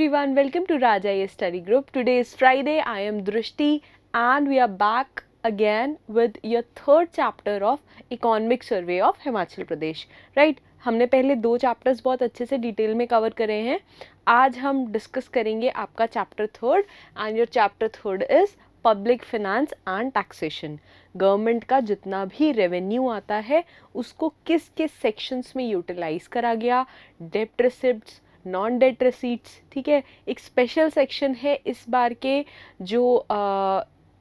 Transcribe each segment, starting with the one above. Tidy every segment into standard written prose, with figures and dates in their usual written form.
everyone, welcome to Raj IAS Study Group. Today is Friday. I am Drishti and we are back again with your third chapter of Economic Survey of Himachal Pradesh. Right? हमने पहले दो chapters बहुत अच्छे से detail में cover करे हैं. आज हम डिस्कस करेंगे आपका chapter third and your chapter third is public finance and taxation. Government का जितना भी रेवेन्यू आता है उसको किस किस सेक्शंस में यूटिलाइज करा गया, डेप्ट रिसिप्ट्स, नॉन डेट रिसीट्स. ठीक है, एक स्पेशल सेक्शन है इस बार के जो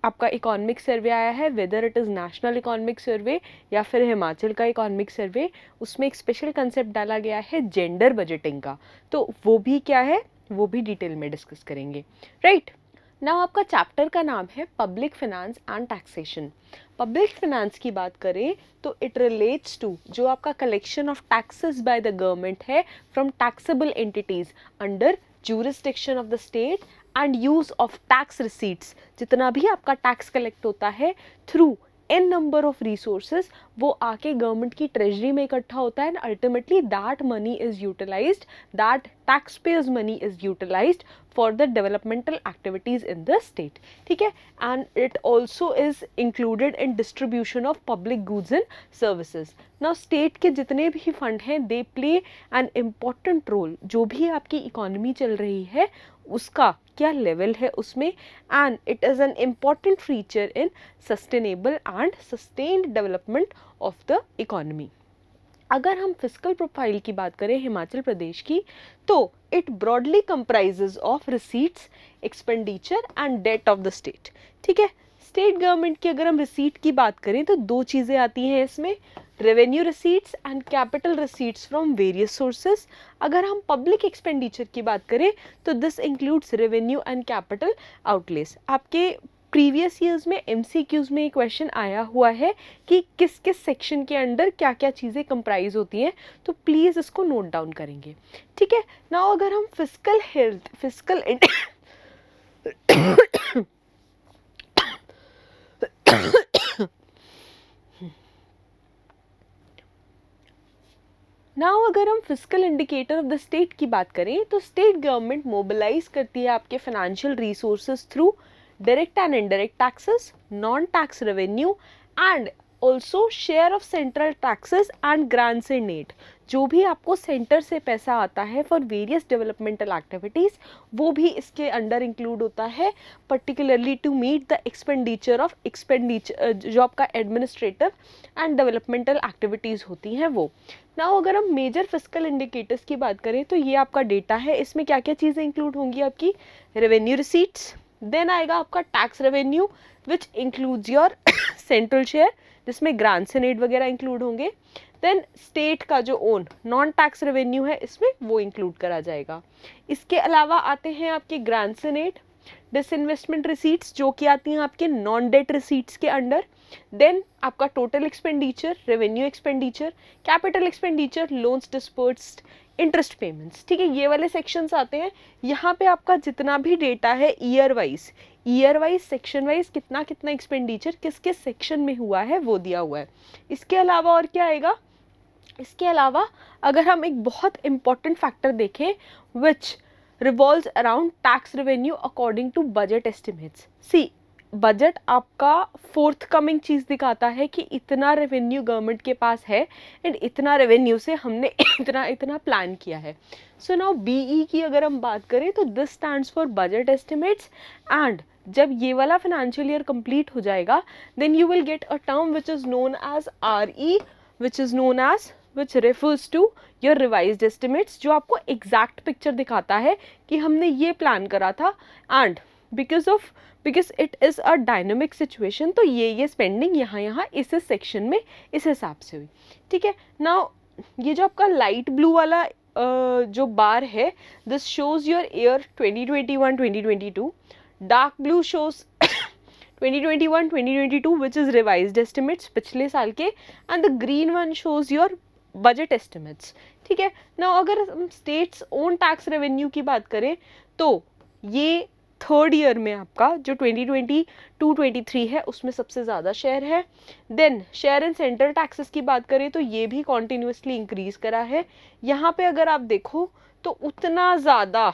आपका इकोनॉमिक सर्वे आया है, weather it is national economic survey या फिर हिमाचल का इकोनॉमिक सर्वे, उसमें एक स्पेशल कंसेप्ट डाला गया है जेंडर बजटिंग का. तो वो भी क्या है वो भी डिटेल में डिस्कस करेंगे. राइट नाउ आपका चैप्टर का नाम है public finance and taxation. Public finance की बात करें तो इट रिलेट्स टू जो आपका collection of taxes by the government है from taxable entities under jurisdiction of the state and use of tax receipts. जितना भी आपका टैक्स कलेक्ट होता है through n number of resources वो आके गवर्नमेंट की ट्रेजरी में इकट्ठा होता है and ultimately that money is utilised, that tax payers money is utilised for the developmental activities in the state. ठीक है, and it also is included in distribution of public goods and services. Now state के जितने भी fund हैं they play an important role. जो भी आपकी economy चल रही है उसका क्या लेवल है उसमें, and it is an important feature in sustainable and sustained development of the economy. अगर हम फिस्कल प्रोफाइल की बात करें हिमाचल प्रदेश की तो it broadly comprises of receipts, expenditure and debt of the state. ठीक है, स्टेट गवर्नमेंट की अगर हम रिसीट की बात करें तो दो चीज़ें आती हैं इसमें, revenue receipts and capital receipts from various sources. अगर हम पब्लिक एक्सपेंडिचर की बात करें तो this includes revenue and capital outlays. आपके प्रीवियस ईयर्स में एमसीक्यूज में एक क्वेश्चन आया हुआ है कि किस किस सेक्शन के अंडर क्या क्या चीज़ें कंप्राइज होती हैं, तो प्लीज़ इसको नोट डाउन करेंगे. ठीक है, नाउ अगर हम फिस्कल हेल्थ, फिस्कल नाउ अगर हम fiscal indicator of the state की बात करें तो स्टेट गवर्नमेंट मोबिलाइज करती है आपके financial resources through direct and indirect taxes, non tax revenue and also share of central taxes and grants and aid. जो भी आपको सेंटर से पैसा आता है फॉर वेरियस डेवलपमेंटल एक्टिविटीज़ वो भी इसके अंडर इंक्लूड होता है, particularly to meet the expenditure of expenditure जो आपका एडमिनिस्ट्रेटिव एंड डेवलपमेंटल एक्टिविटीज़ होती हैं वो. नाउ अगर हम मेजर फिस्कल इंडिकेटर्स की बात करें तो ये आपका डेटा है, इसमें क्या क्या चीज़ें इंक्लूड होंगी आपकी, रेवेन्यू रिसीट्स, देन आएगा आपका tax revenue which includes your central share जिसमें ग्रांट्स एंड एड वगैरह इंक्लूड होंगे, देन स्टेट का जो ओन नॉन टैक्स रेवेन्यू है इसमें वो इंक्लूड करा जाएगा. इसके अलावा आते हैं आपके grants and aid, disinvestment receipts जो कि आती हैं आपके नॉन डेट रिसीट्स के अंडर, देन आपका total expenditure, revenue expenditure, capital expenditure, loans disbursed, interest payments. ठीक है, ये वाले सेक्शंस आते हैं. यहाँ पे आपका जितना भी डेटा है ईयर वाइज सेक्शन वाइज कितना कितना एक्सपेंडिचर किस किस सेक्शन में हुआ है वो दिया हुआ है. इसके अलावा और क्या आएगा, इसके अलावा अगर हम एक बहुत इंपॉर्टेंट फैक्टर देखें which revolves around tax revenue according to budget estimates. See budget आपका फोर्थ कमिंग चीज़ दिखाता है कि इतना रेवेन्यू गवर्नमेंट के पास है एंड इतना रेवेन्यू से हमने इतना इतना प्लान किया है. सो नाउ बीई की अगर हम बात करें तो this stands for budget estimates, and जब ये वाला फाइनेंशियल ईयर कंप्लीट हो जाएगा then you will get a term which is known as RE which refers to your revised estimates, जो आपको एग्जैक्ट पिक्चर दिखाता है कि हमने ये प्लान करा था and because it is a dynamic situation तो ये स्पेंडिंग यहाँ इस सेक्शन में इस हिसाब से हुई. ठीक है, नाउ ये जो आपका लाइट ब्लू वाला जो बार है this shows your year 2021-2022, dark blue shows 2021-2022 which is revised estimates पिछले साल के, and the green one shows your budget estimates. ठीक है, now अगर हम states own tax revenue की बात करें तो ये थर्ड ईयर में आपका जो 2022-23 है उसमें सबसे ज़्यादा शेयर है. Then share in central taxes की बात करें तो ये भी कॉन्टिन्यूसली इंक्रीज करा है. यहाँ पे अगर आप देखो तो उतना ज़्यादा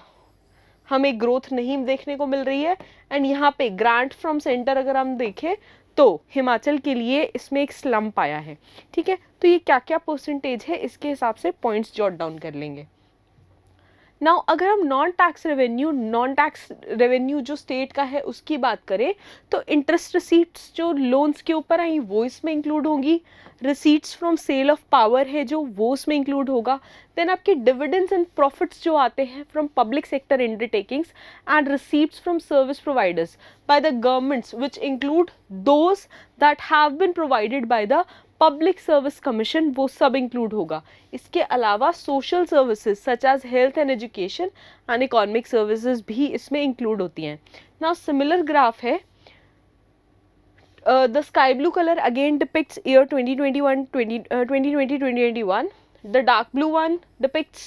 हमें ग्रोथ नहीं देखने को मिल रही है। एंड यहाँ पे ग्रांट फ्रॉम सेंटर अगर हम देखें तो हिमाचल के लिए इसमें एक स्लम्प आया है, ठीक है। तो ये क्या क्या परसेंटेज है इसके हिसाब से पॉइंट्स जॉट डाउन कर लेंगे। नाउ अगर हम नॉन टैक्स रेवेन्यू जो स्टेट का है उसकी बात करें तो इंटरेस्ट रिसीट्स जो लोन्स के ऊपर आई वो इसमें इंक्लूड होगी, receipts from sale of power है जो वो उसमें इंक्लूड होगा, देन आपके डिविडेंड्स एंड प्रॉफिट्स जो आते हैं from public sector undertakings and receipts from service providers by the governments which include those that have been provided by the public service commission, वो सब इंक्लूड होगा। इसके अलावा social services such as health and education and economic services भी इसमें include होती हैं। Now similar graph है, the sky blue color again depicts year 2021, the dark blue one depicts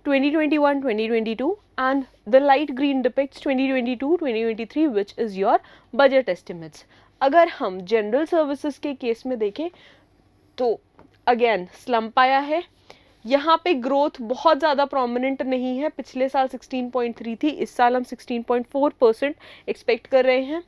2021-2022 and the light green depicts 2022-2023 which is your budget estimates। अगर हम general services के case में देखें तो अगेन स्लम्प आया है, यहाँ पे ग्रोथ बहुत ज़्यादा प्रोमिनेंट नहीं है, पिछले साल 16.3 थी, इस साल हम 16.4% एक्सपेक्ट कर रहे हैं।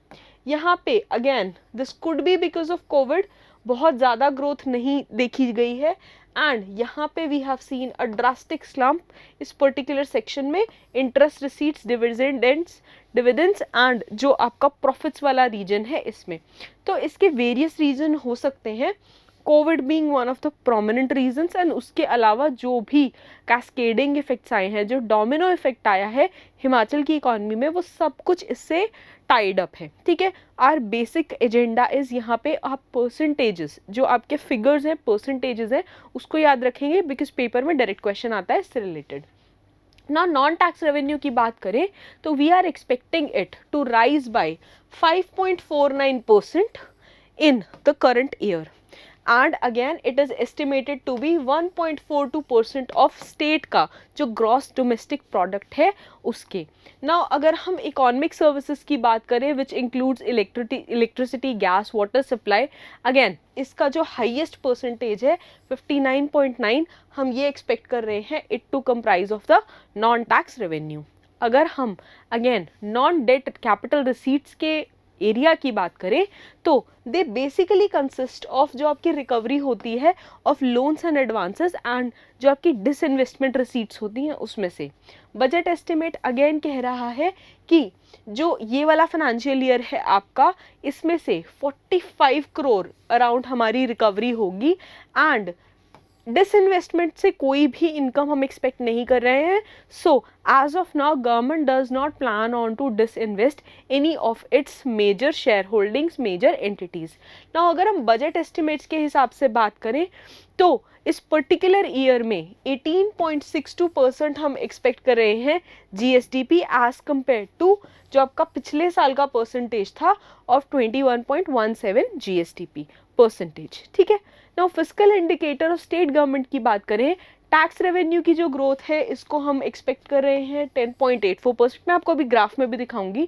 यहाँ पे again this could be because of Covid, बहुत ज़्यादा ग्रोथ नहीं देखी गई है एंड यहाँ पे we have seen a drastic slump इस पर्टिकुलर सेक्शन में, इंटरेस्ट रिसीट्स, डिविडेंड्स एंड जो आपका प्रॉफिट्स वाला रीजन है इसमें। तो इसके वेरियस रीजन हो सकते हैं, Covid being one of the prominent reasons and उसके अलावा जो भी कैस्केडिंग इफेक्ट्स आए हैं, जो डोमिनो इफेक्ट आया है हिमाचल की इकोनॉमी में, वो सब कुछ इससे टाइड अप है, ठीक है। आर बेसिक एजेंडा इज यहाँ पे आप परसेंटेजेस जो आपके फिगर्स हैं, परसेंटेजेस हैं, उसको याद रखेंगे बिकॉज पेपर में डायरेक्ट क्वेश्चन आता है इससे रिलेटेड। ना नॉन टैक्स रेवेन्यू की बात करें तो we are expecting it to rise by 5.49% in the current year and again it is estimated to be 1.42% of state का जो gross domestic product है उसके। Now अगर हम economic services की बात करें which includes electricity, gas, water supply, again इसका जो highest percentage है 59.9, हम ये expect कर रहे हैं it to comprise of the non-tax revenue। अगर हम again non-debt capital receipts के एरिया की बात करें तो दे बेसिकली कंसिस्ट ऑफ जो आपकी रिकवरी होती है of loans and advances and जो आपकी डिसइन्वेस्टमेंट रिसीट्स होती हैं उसमें से। बजट एस्टिमेट अगेन कह रहा है कि जो ये वाला फाइनेंशियल ईयर है आपका, इसमें से 45 करोड़ अराउंड हमारी रिकवरी होगी एंड डिसइन्वेस्टमेंट से कोई भी इनकम हम एक्सपेक्ट नहीं कर रहे हैं। So as of now government does not plan on to disinvest any of its major share holdings, major entities. Now अगर हम बजट एस्टिमेट्स के हिसाब से बात करें तो इस पर्टिकुलर ईयर में 18.62% हम एक्सपेक्ट कर रहे हैं जीएसडीपी एज कंपेयर टू जो आपका पिछले साल का परसेंटेज था ऑफ 21.17 जीएसडीपी परसेंटेज, ठीक है। Now fiscal indicator of state government की बात करें, टैक्स रेवेन्यू की जो ग्रोथ है इसको हम एक्सपेक्ट कर रहे हैं 10.84%। मैं आपको अभी ग्राफ में भी दिखाऊंगी,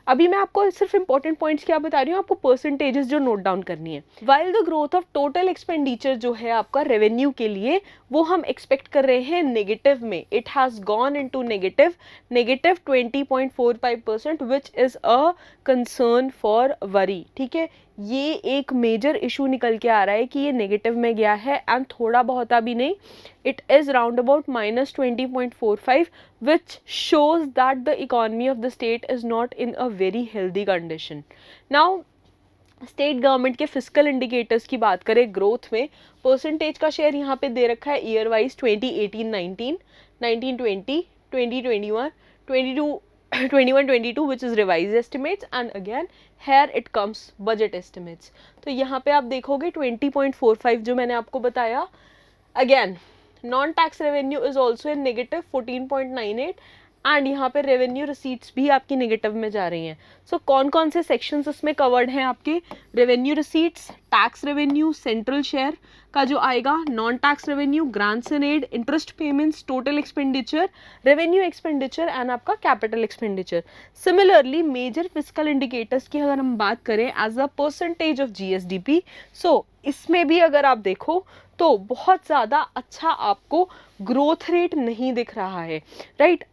अभी मैं आपको सिर्फ इंपॉर्टेंट पॉइंट्स क्या बता रही हूँ, आपको परसेंटेजेस जो नोट डाउन करनी है। While the growth of total expenditure जो है आपका रेवेन्यू के लिए वो हम एक्सपेक्ट कर रहे हैं नेगेटिव में, it has gone into negative 20.45% which is a concern for worry, ठीक है। ये एक मेजर इशू निकल के आ रहा है कि ये नेगेटिव में गया है एंड थोड़ा बहुत अभी नहीं, it is round about minus 20.45 which shows that the economy of the state is not in a very healthy condition। Now state government के फिस्कल इंडिकेटर्स की बात करें ग्रोथ में, परसेंटेज का शेयर यहाँ पे दे रखा है year wise 2018-19, 19-20, 2021, 21-22 which is revised estimates and again here it comes budget estimates। तो यहाँ पे आप देखोगे 20.45 जो मैंने आपको बताया, again non tax revenue is also in negative 14.98 and यहाँ पे रेवेन्यू रिसीट्स भी आपकी नेगेटिव में जा रही हैं। सो कौन कौन से सेक्शंस इसमें कवर्ड हैं आपके, revenue receipts, tax revenue, central share का जो आएगा, non tax revenue, grants and aid, interest payments, total expenditure, revenue expenditure and आपका capital expenditure. Similarly major fiscal indicators की अगर हम बात करें as a percentage of GSDP, so इसमें भी अगर आप देखो तो बहुत ज़्यादा अच्छा आपको ग्रोथ रेट नहीं दिख रहा है, राइट।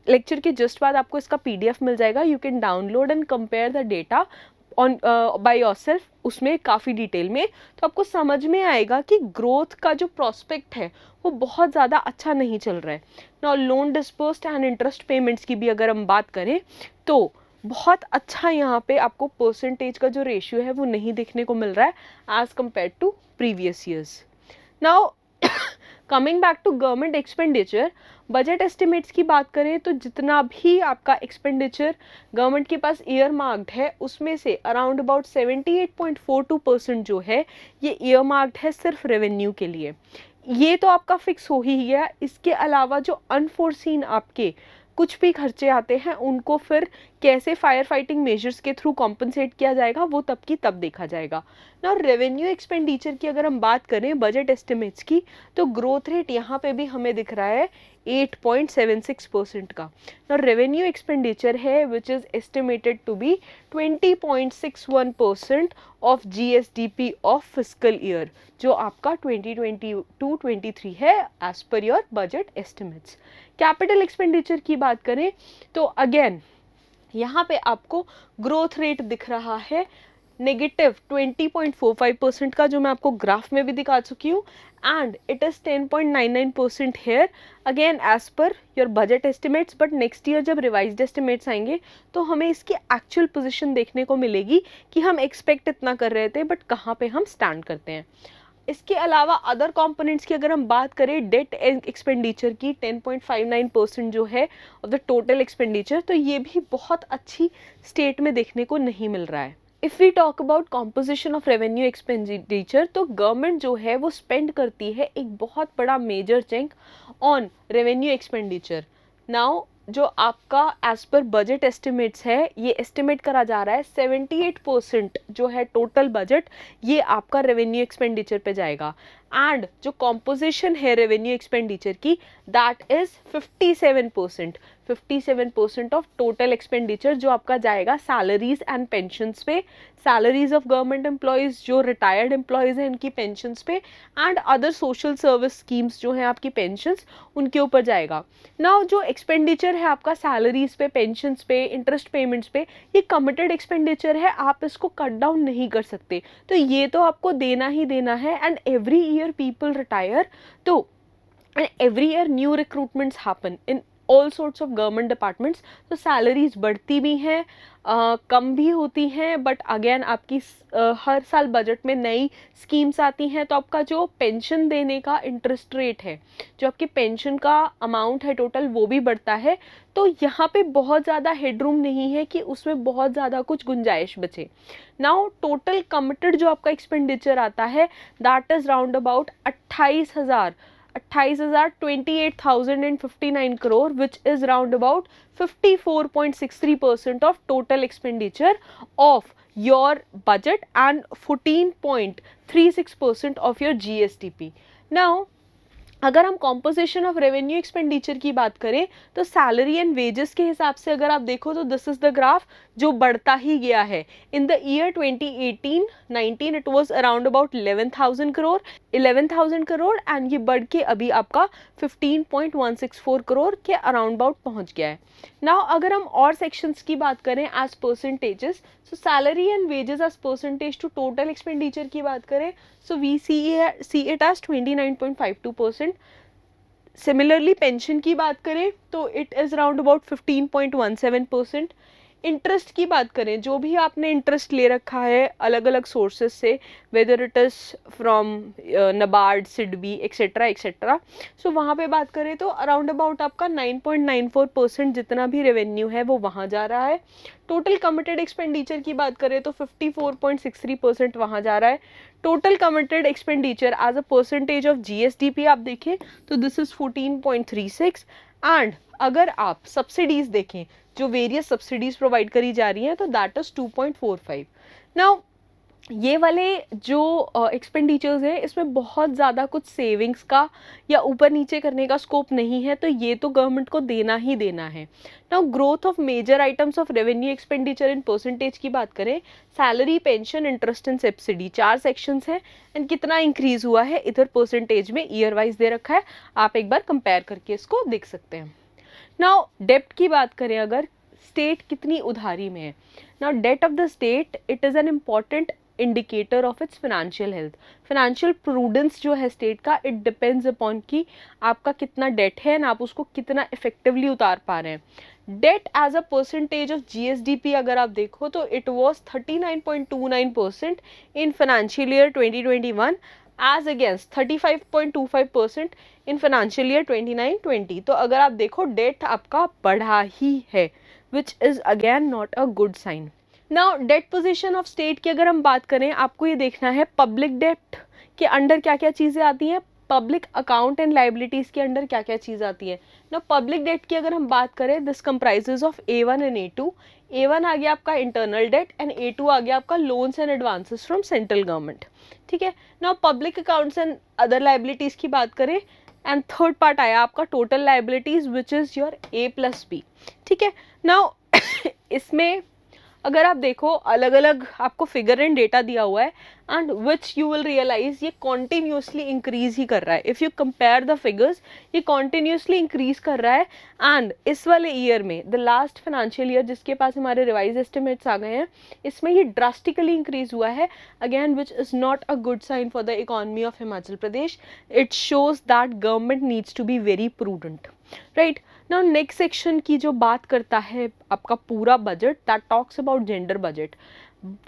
लेक्चर के जस्ट बाद आपको इसका PDF मिल जाएगा, you can download and compare the data on by yourself, उसमें काफ़ी डिटेल में, तो आपको समझ में आएगा कि ग्रोथ का जो प्रोस्पेक्ट है वो बहुत ज़्यादा अच्छा नहीं चल रहा है। Now loan disbursed and interest payments की भी अगर हम बात करें तो बहुत अच्छा यहाँ पे आपको परसेंटेज का जो रेशियो है वो नहीं देखने को मिल रहा है as compare to previous years. Now coming back to government expenditure, budget estimates की बात करें तो जितना भी आपका एक्सपेंडिचर गवर्नमेंट के पास ईयर मार्क्ड है उसमें से अराउंड अबाउट 78.42% जो है ये ईयर मार्क्ड है सिर्फ रेवेन्यू के लिए। ये तो आपका फिक्स हो ही गया। इसके अलावा जो अनफोर्सीन आपके कुछ भी खर्चे आते हैं उनको फिर कैसे फायर फाइटिंग मेजर्स के थ्रू कॉम्पनसेट किया जाएगा वो तब की तब देखा जाएगा ना। रेवेन्यू एक्सपेंडिचर की अगर हम बात करें बजट एस्टिमेट्स की तो ग्रोथ रेट यहाँ पे भी हमें दिख रहा है 8.76% का। ना रेवेन्यू एक्सपेंडिचर है which is estimated to be 20.61% of GSDP of physical year, जो आपका 2022-23 है as per your budget estimates. Capital expenditure की बात करें तो अगेन यहाँ पे आपको ग्रोथ रेट दिख रहा है नेगेटिव 20.45% का, जो मैं आपको ग्राफ में भी दिखा चुकी हूँ, and it is 10.99% here again as per your budget estimates. But next year जब रिवाइज्ड एस्टिमेट्स आएंगे तो हमें इसकी एक्चुअल पोजीशन देखने को मिलेगी कि हम एक्सपेक्ट इतना कर रहे थे बट कहाँ पे हम स्टैंड करते हैं। इसके अलावा अदर कंपोनेंट्स की अगर हम बात करें डेट एक्सपेंडिचर की 10.59% जो है ऑफ द टोटल एक्सपेंडिचर, तो ये भी बहुत अच्छी स्टेट में देखने को नहीं मिल रहा है। If we talk about composition of revenue expenditure तो गवर्नमेंट जो है वो स्पेंड करती है एक बहुत बड़ा major chunk on revenue expenditure. Now जो आपका एज पर बजट एस्टिमेट्स है ये एस्टिमेट करा जा रहा है 78% जो है टोटल बजट ये आपका रेवेन्यू एक्सपेंडिचर पे जाएगा, एंड जो कॉम्पोजिशन है रेवेन्यू एक्सपेंडिचर की that is 57% of total expenditure जो आपका जाएगा सैलरीज एंड पेंशंस पे, सैलरीज ऑफ गवर्नमेंट एम्प्लॉयज़ जो रिटायर्ड एम्प्लॉयज़ हैं इनकी पेंशंस पे, and other social service schemes जो हैं आपकी पेंशंस उनके ऊपर जाएगा। नाउ जो एक्सपेंडिचर है आपका सैलरीज पे, पेंशंस पे, इंटरेस्ट पेमेंट्स पे, ये कमिटेड एक्सपेंडिचर है, आप इसको कट डाउन नहीं कर सकते, तो ये तो आपको देना ही देना है। And every year people retire, तो every year new recruitments happen in all sorts of government departments, तो सैलरीज बढ़ती भी हैं कम भी होती हैं, बट अगेन आपकी हर साल बजट में नई स्कीम्स आती हैं, तो आपका जो पेंशन देने का इंटरेस्ट रेट है, जो आपकी पेंशन का अमाउंट है टोटल, वो भी बढ़ता है। तो यहाँ पे बहुत ज़्यादा हेडरूम नहीं है कि उसमें बहुत ज़्यादा कुछ गुंजाइश बचे। नाउ टोटल कमिटेड जो आपका एक्सपेंडिचर आता है that is round about 28,059 crore, which is round about 54.63% of total expenditure of your budget and 14.36% of your GSDP. Now, अगर हम कॉम्पोजिशन ऑफ रेवेन्यू एक्सपेंडिचर की बात करें तो सैलरी एंड वेजेस के हिसाब से अगर आप देखो तो दिस इज द ग्राफ जो बढ़ता ही गया है। In the year 2018-19 it was around about 11,000 crore and ये बढ़ के अभी आपका 15.164 करोड़ के अराउंड अबाउट पहुंच गया है। नाउ अगर हम और सेक्शंस की बात करें as percentages, so salary and wages as percentage to total expenditure की बात करें, so we see it as 29.52%. Similarly pension की बात करें तो it is round about 15.17%. Interest की बात करें, जो भी आपने इंटरेस्ट ले रखा है अलग अलग सोर्सेज से, whether it is from NABARD, SIDBI etcetera etcetera, so वहाँ पे बात करें तो अराउंड अबाउट आपका 9.94% जितना भी रेवेन्यू है वो वहाँ जा रहा है। टोटल कमिटेड एक्सपेंडिचर की बात करें तो 54.63% वहाँ जा रहा है। Total committed expenditure as a percentage of GSDP आप देखें तो दिस इज़ 14.36, एंड अगर आप सब्सिडीज देखें जो वेरियस सब्सिडीज प्रोवाइड करी जा रही हैं तो दैट इज 2.45। नाउ ये वाले जो एक्सपेंडिचर्स है इसमें बहुत ज़्यादा कुछ सेविंग्स का या ऊपर नीचे करने का स्कोप नहीं है, तो ये तो गवर्नमेंट को देना ही देना है। Now growth of major items of revenue expenditure in percentage की बात करें, salary, pension, interest and subsidy 4 sections हैं, एंड कितना इंक्रीज हुआ है इधर परसेंटेज में ईयर वाइज दे रखा है, आप एक बार कंपेयर करके इसको देख सकते हैं। नाउ डेप्ट की बात करें अगर, स्टेट कितनी उधारी में है. Now debt of the state it is an important indicator of its financial health. Financial prudence जो है स्टेट का, इट डिपेंड्स अपॉन कि आपका कितना डेट है एंड आप उसको कितना इफेक्टिवली उतार पा रहे हैं. Debt as a percentage of GSDP अगर आप देखो तो it was 39.29% in financial year 2021 as against 35.25% in financial year 29-20. तो अगर आप देखो डेट आपका बढ़ा ही है, which is again not a good sign. Now debt position of state की अगर हम बात करें, आपको ये देखना है पब्लिक डेट के अंडर क्या क्या चीज़ें आती हैं, पब्लिक अकाउंट एंड लाइबिलिटीज़ के अंडर क्या क्या चीज़ आती है. ना पब्लिक डेट की अगर हम बात करें, this comprises of A1 and A2. A1 आ गया आपका इंटरनल डेट एंड A2 आ गया आपका loans and advances from central government. ठीक है. Now public accounts and other liabilities की बात करें, एंड थर्ड पार्ट आया आपका total liabilities which is your A+B. ठीक है. नाउ इसमें अगर आप देखो अलग अलग आपको फिगर एंड डेटा दिया हुआ है and which you will realise ये कॉन्टिन्यूसली इंक्रीज ही कर रहा है. If you compare the figures, ये कॉन्टिन्यूसली इंक्रीज कर रहा है. एंड इस वाले ईयर में, द लास्ट फाइनेंशियल ईयर जिसके पास हमारे रिवाइज एस्टिमेट्स आ गए हैं, इसमें ये ड्रास्टिकली इंक्रीज हुआ है again, which is not a good sign for the economy of Himachal Pradesh. It shows that government needs to be very prudent. Right. Now next section की जो बात करता है आपका पूरा budget, that talks about gender budget.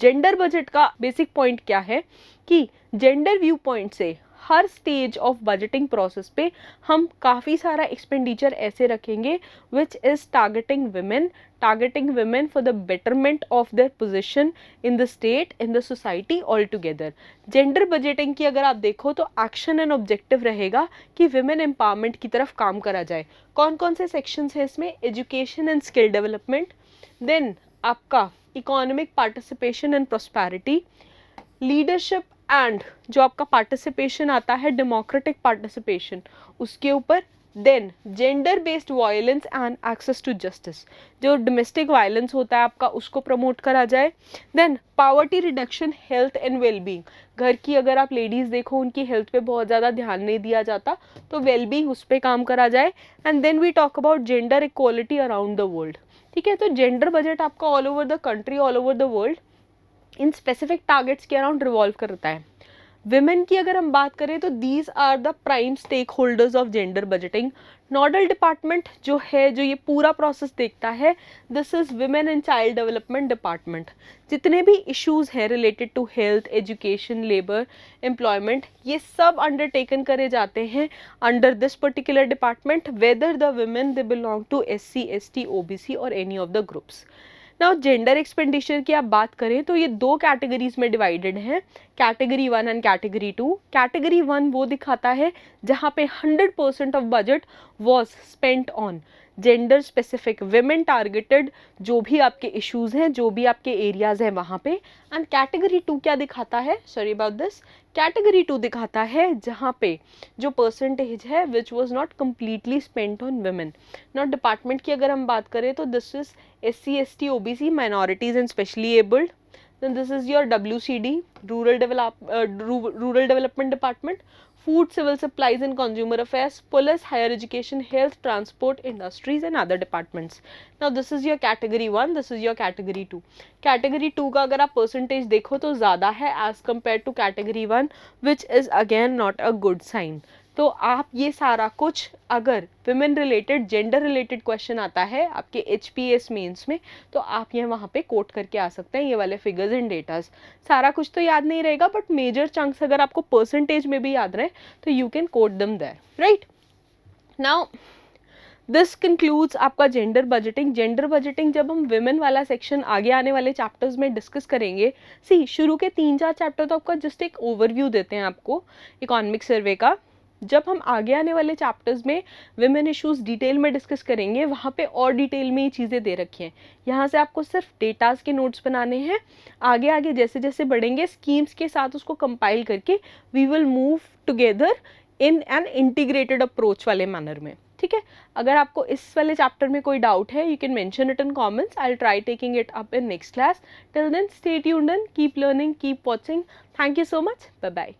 Gender budget का basic point क्या है कि जेंडर व्यू पॉइंट से हर स्टेज ऑफ बजटिंग प्रोसेस पे हम काफ़ी सारा एक्सपेंडिचर ऐसे रखेंगे which is targeting women for the betterment of their position in the state, in the society all together. Gender budgeting की अगर आप देखो तो एक्शन एंड ऑब्जेक्टिव रहेगा कि विमेन एम्पावरमेंट की तरफ काम करा जाए. कौन कौन से सेक्शंस हैं इसमें? Education and skill development, then आपका economic participation and prosperity, leadership and जो आपका पार्टिसिपेशन आता है डेमोक्रेटिक पार्टिसिपेशन उसके ऊपर, then gender based violence and access to justice, जो डोमेस्टिक वायलेंस होता है आपका उसको प्रमोट करा जाए. Then poverty reduction, health and wellbeing. घर की अगर आप लेडीज़ देखो उनकी हेल्थ पे बहुत ज़्यादा ध्यान नहीं दिया जाता, तो वेलबींग उस पर काम करा जाए. And then we talk about gender equality around the world. ठीक है. तो जेंडर बजट आपका all over the country, all over the world in specific targets के अराउंड रिवॉल्व करता है. विमेन की अगर हम बात करें तो these are the prime stake holders of gender budgeting. Nodal department जो है, जो ये पूरा प्रोसेस देखता है, this is women and child development department. जितने भी इश्यूज हैं related to health, education, labour, employment, ये सब अंडरटेकन करे जाते हैं under this particular department, whether the women they belong to SC, ST, OBC और any of the groups. Now gender expenditure की आप बात करें तो ये दो कैटेगरीज में डिवाइडेड है, कैटेगरी 1 एंड कैटेगरी 2. कैटेगरी 1 वो दिखाता है जहाँ पे 100% of budget was spent on gender specific women targeted जो भी आपके इश्यूज हैं, जो भी आपके एरियाज हैं वहाँ पे. एंड कैटेगरी 2 क्या दिखाता है, सॉरी अबाउट दिस, कैटेगरी 2 दिखाता है जहाँ पे जो परसेंटेज है which was not completely spent on women. Not department की अगर हम बात करें तो this is SC, ST, OBC, minorities and specially abled. Then this is your WCD, Rural Development Department, Food, Civil Supplies and Consumer Affairs, Police, Higher Education, Health, Transport, Industries and other departments. Now this is your category 1, this is your category 2. Category 2 का अगर आप percentage देखो तो ज़्यादा है as compared to category 1, which is again not a good sign. तो आप ये सारा कुछ अगर women related, gender related question आता है आपके HPS मेंस में, तो आप ये वहाँ पे कोट करके आ सकते हैं ये वाले फिगर्स एंड डेटास. सारा कुछ तो याद नहीं रहेगा बट मेजर चंक्स अगर आपको परसेंटेज में भी याद रहे तो you can quote them there. Right. Now this concludes आपका जेंडर बजटिंग. जेंडर बजटिंग जब हम विमेन वाला सेक्शन आगे आने वाले चैप्टर्स में डिस्कस करेंगे, शुरू के 3-4 चैप्टर तो आपका जस्ट एक ओवरव्यू देते हैं आपको इकोनॉमिक सर्वे का. जब हम आगे आने वाले चैप्टर्स में विमेन इश्यूज डिटेल में डिस्कस करेंगे, वहाँ पे और डिटेल में ये चीज़ें दे रखी हैं. यहाँ से आपको सिर्फ डेटाज के नोट्स बनाने हैं. आगे आगे जैसे जैसे बढ़ेंगे स्कीम्स के साथ उसको कंपाइल करके we will move together in an integrated approach वाले मैनर में. ठीक है. अगर आपको इस वाले चैप्टर में कोई डाउट है you can mention it in comments. I will try taking it up in next class. Till then stay tuned and keep learning, keep watching. Thank you so much. Bye bye.